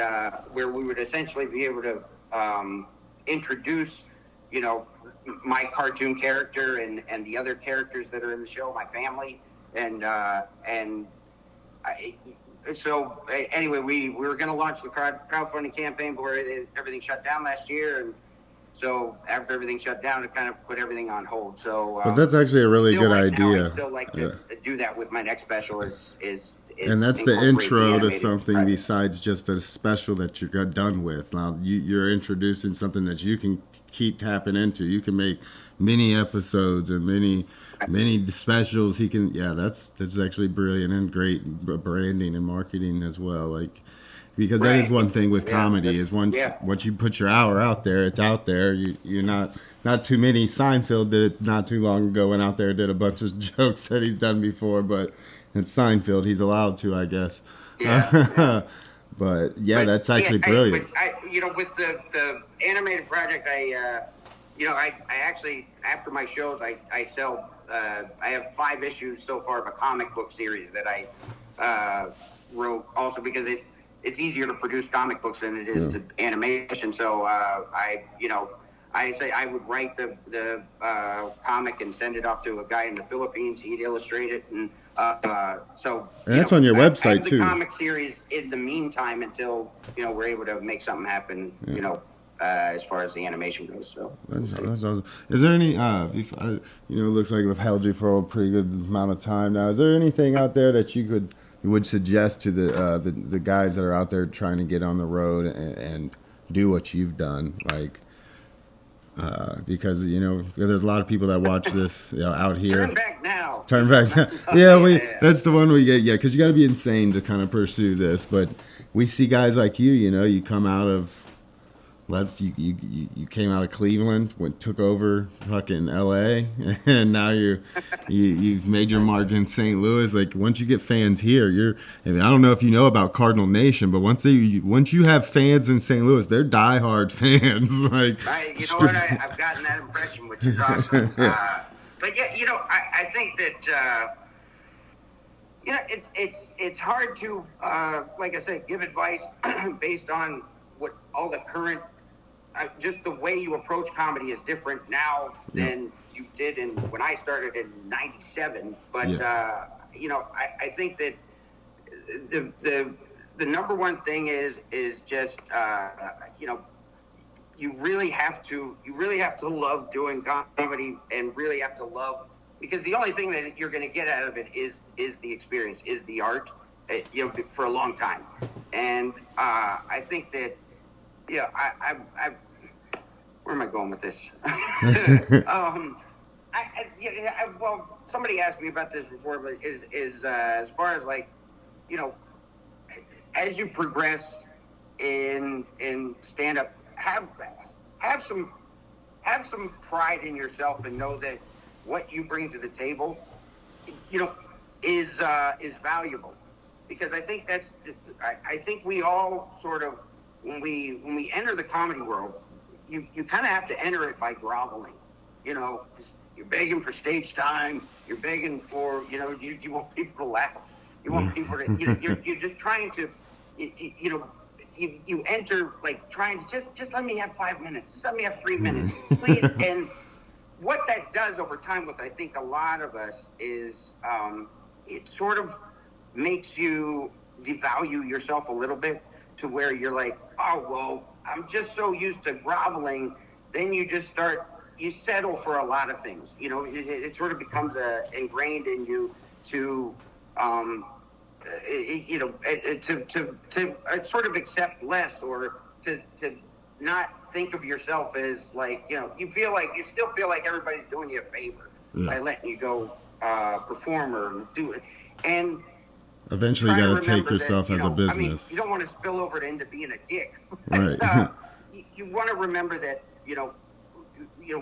Where we would essentially be able to introduce, my cartoon character and the other characters that are in the show, my family, so anyway, we were going to launch the crowdfunding campaign, but everything shut down last year, and so after everything shut down, it kind of put everything on hold. So, but that's actually a really good idea. I still like to do that with my next special. And that's the intro to something besides just a special that you're done with. Now you're introducing something that you can keep tapping into. You can make mini episodes and many specials. That's actually brilliant and great branding and marketing as well. Like, because that is one thing with comedy is once you put your hour out there, it's out there. You're not too many. Seinfeld did it not too long ago, went out there and did a bunch of jokes that he's done before, but it's Seinfeld. He's allowed to, I guess. Yeah. But that's actually brilliant. With the animated project, I actually, after my shows, I sell. I have 5 issues so far of a comic book series that I wrote also because it's easier to produce comic books than it is to animation. So I say I would write the comic and send it off to a guy in the Philippines. He'd illustrate it, and that's on your website I have too. The comic series in the meantime until we're able to make something happen. As far as the animation goes. So that's awesome. Is there any? It looks like we've held you for a pretty good amount of time now. Is there anything out there that you would suggest to the guys that are out there trying to get on the road and do what you've done, like? Because there's a lot of people that watch this out here. Turn back now. That's the one we get. Because you got to be insane to kind of pursue this. But we see guys like you. You come out of you came out of Cleveland, took over fucking L.A. and now you've made your mark in St. Louis. Like once you get fans here, I don't know if you know about Cardinal Nation, but once you have fans in St. Louis, they're diehard fans. Like I've gotten that impression, which is awesome. But I think that it's hard to like I said, give advice based on what all the current. Just the way you approach comedy is different now than you did when I started in '97. But I think that the number one thing is just you really have to love doing comedy and really have to love, because the only thing that you're going to get out of it is the experience, is the art, for a long time. And I think that. Where am I going with this? Well, somebody asked me about this before, but is as far as like, as you progress in stand-up, have some pride in yourself and know that what you bring to the table, is valuable, because I think I think we all sort of. When we enter the comedy world, you kind of have to enter it by groveling. You're begging for stage time. You're begging for, you want people to laugh. You want people to, you're just trying to, you enter like trying to just let me have 5 minutes. Just let me have 3 minutes, please. And what that does over time with, I think, a lot of us is it sort of makes you devalue yourself a little bit, to where you're like, oh, well, I'm just so used to groveling. Then you just you settle for a lot of things. It sort of becomes ingrained in you to sort of accept less, or to not think of yourself as like, you still feel like everybody's doing you a favor by letting you go perform or do it. And Eventually, you got to take yourself as a business. I mean, you don't want to spill over into being a dick. Right. You want to remember that,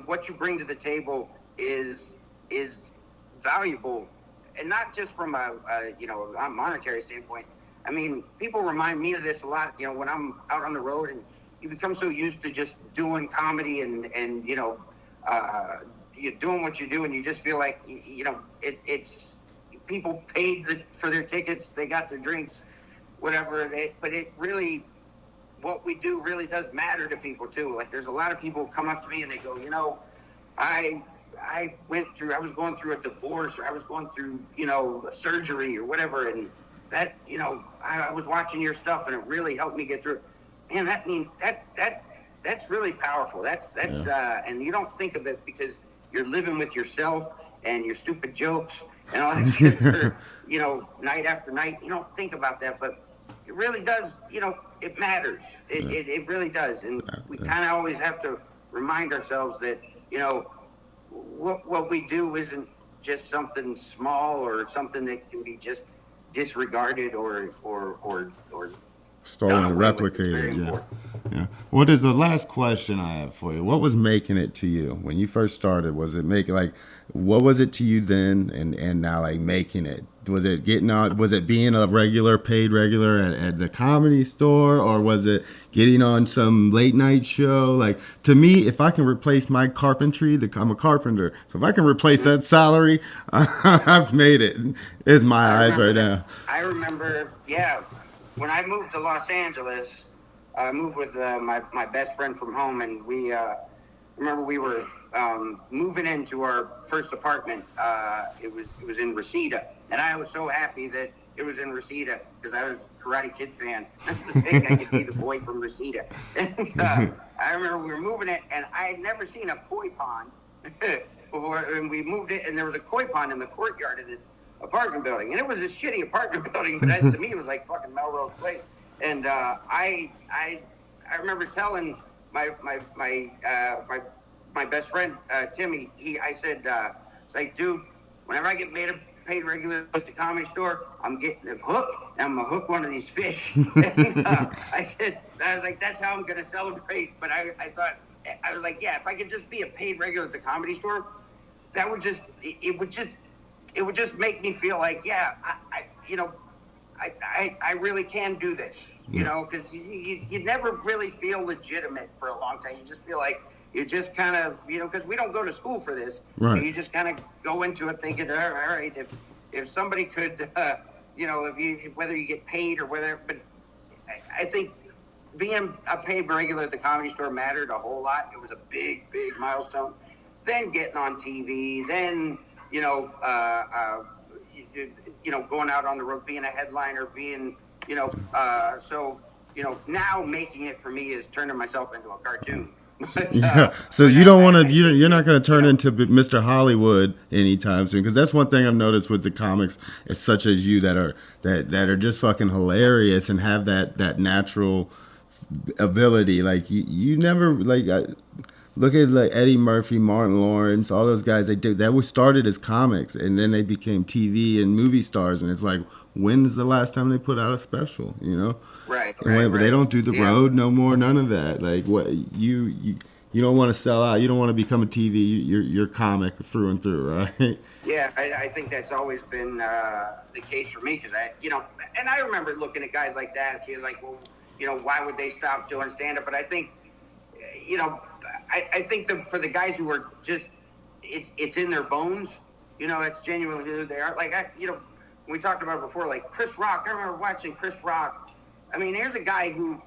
what you bring to the table is valuable, and not just from a monetary standpoint. I mean, people remind me of this a lot, when I'm out on the road, and you become so used to just doing comedy and you're doing what you do, and you just feel like, it's people paid for their tickets, they got their drinks, whatever. But it really, what we do really does matter to people too. Like, there's a lot of people who come up to me and they go, I was going through a divorce, or I was going through, a surgery or whatever, and that, I was watching your stuff and it really helped me get through it. Man, that's really powerful. That's and you don't think of it because you're living with yourself and your stupid jokes and all that shit for, night after night. You don't think about that, but it really does, it matters. It really does. And we kind of always have to remind ourselves that, what we do isn't just something small or something that can be just disregarded or stolen, replicated. Yeah. What is the last question I have for you? What was making it to you when you first started? Was it what was it to you then and now, like, making it? Was it getting on? Was it being a paid regular at the Comedy Store, or was it getting on some late night show? Like, to me, if I can replace my carpentry, I'm a carpenter. So if I can replace that salary, I've made it. Is my eyes right now. I remember, when I moved to Los Angeles, I moved with my best friend from home, and we remember we were moving into our first apartment. It was in Reseda, and I was so happy that it was in Reseda because I was a Karate Kid fan. That's the thing, I could be the boy from Reseda. And I remember we were moving it, and I had never seen a koi pond before, and we moved it, and there was a koi pond in the courtyard of this apartment building, and it was a shitty apartment building, but to me it was like fucking Melrose Place. And I remember telling my best friend Timmy, I said, it's like, dude, whenever I get paid regular at the Comedy Store, I'm getting a hook, and I'm gonna hook one of these fish. And I was like, that's how I'm gonna celebrate. But I thought, I was like, yeah, if I could just be a paid regular at the Comedy Store, that would just it would just make me feel like, yeah, I really can do this, because you never really feel legitimate for a long time. You just feel like you just kind of, because we don't go to school for this. Right. So you just kind of go into it thinking, all right, if somebody could, whether you get paid or whether, but I think being a paid regular at the Comedy Store mattered a whole lot. It was a big, big milestone. Then getting on TV, then, going out on the road, being a headliner, being, now making it for me is turning myself into a cartoon. So you don't want to, you're not going to turn into Mr. Hollywood anytime soon, because that's one thing I've noticed with the comics, is such as you that are just fucking hilarious and have that natural ability. Like you never look at like Eddie Murphy, Martin Lawrence, all those guys. That started as comics, and then they became TV and movie stars. And it's like, when's the last time they put out a special? Right. But they don't do the road no more. None of that. Like, what you don't want to sell out. You don't want to become a TV. You're comic through and through, right? Yeah, I think that's always been the case for me, because and I remember looking at guys like that. You're like, well, why would they stop doing stand-up? But I think, I think for the guys who are just, it's in their bones, that's genuinely who they are. Like, we talked about it before, like Chris Rock. I remember watching Chris Rock. I mean, here's a guy who,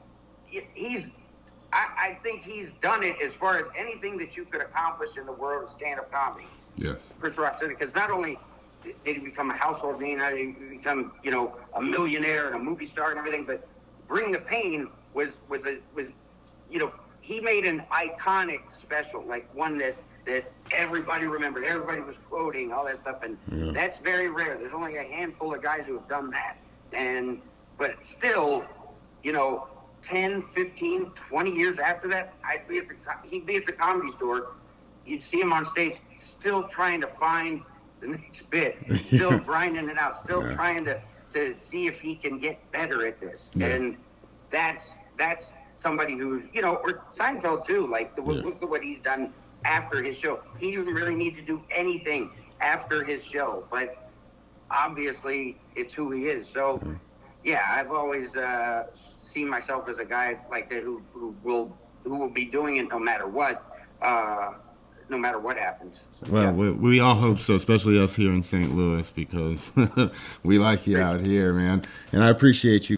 I think he's done it as far as anything that you could accomplish in the world of stand-up comedy. Yes. Chris Rock did it, because not only did he become a household name, not did he become, a millionaire and a movie star and everything, but Bring the Pain was he made an iconic special, like one that everybody remembered, everybody was quoting, all that stuff, and that's very rare. There's only a handful of guys who have done that, but still, 10, 15, 20 years after that, he'd be at the Comedy Store. You'd see him on stage, still trying to find the next bit, still grinding it out, still trying to to see if he can get better at this. Yeah. And that's somebody who, you know, or Seinfeld too, like look at what he's done after his show. He didn't really need to do anything after his show, but obviously it's who he is. So yeah, I've always seen myself as a guy like that who will be doing it no matter what happens. Well, we all hope so, especially us here in St. Louis, because we like you out here, man. And I appreciate you.